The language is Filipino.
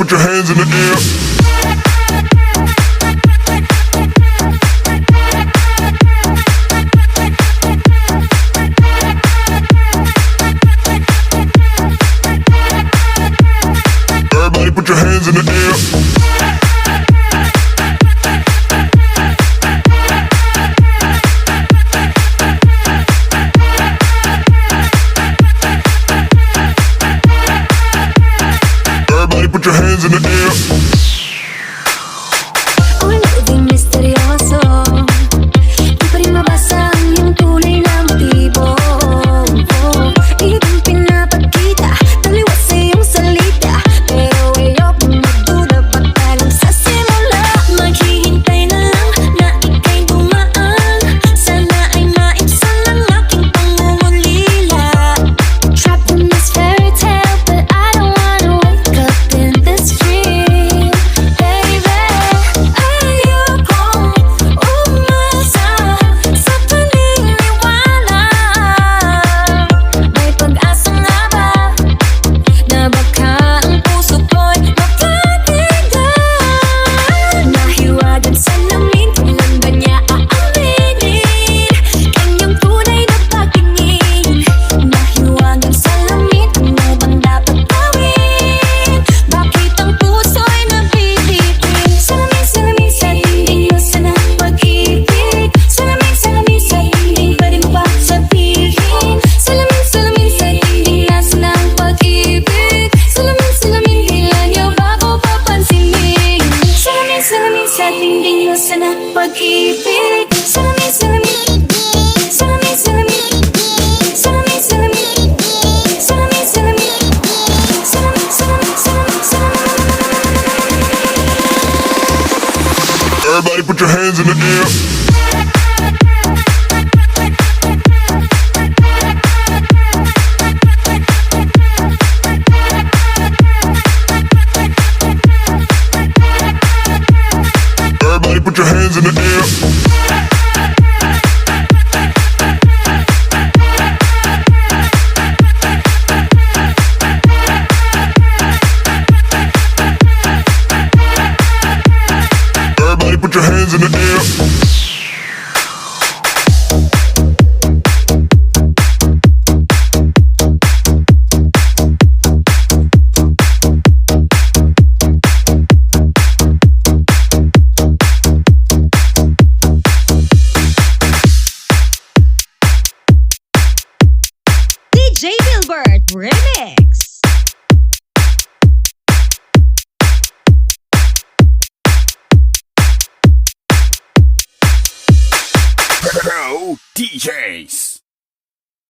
put your hands in the air. Everybody put your hands in the air. Everybody put your hands in the air. Ako'y naging misteryoso, di pa rin mabasa ang iyong tunay na motibo. Ibang pinapakita, taliwas sa iyong salita, pero ayokong magduda pagkalang sa simula. Maghihintay na lang na ika'y dumaan, sana ay maibsan ang aking pangungulila. Trapped in this fairy tale, but I don't wanna wake up in this dream, baby. Ayokong umasa sa paniniwala. May pag-asa nga ba na baka ang puso ko'y makabigan? Nahiwagan sa lamin, kailan ba niya aaminin kanyang tunay na pagtingin? Nahiwagan sa lamin, ano bang dapat gawin? Bakit ang puso'y nabibigin? Salamin, salamin sa dingding, nasaan ang pag-ibig? Salamin, salamin sa dingding, pwede mo ba sabihin? Salamin, salamin sa dingding, nasaan ang pag-ibig? Salamin, salamin, kailan niyo ba ako papansinin? Salamin, salamin sa dingding, nasaan ang pag-ibig? Salamin, salamin, salamin, salamin, salamin, salamin, salamin, salamin, salamin, salamin, salamin, salamin. Everybody put your hands in the air. Everybody put your hands in the air. Everybody put your hands in the air. DJ Gilbert Remix. Pro DJs.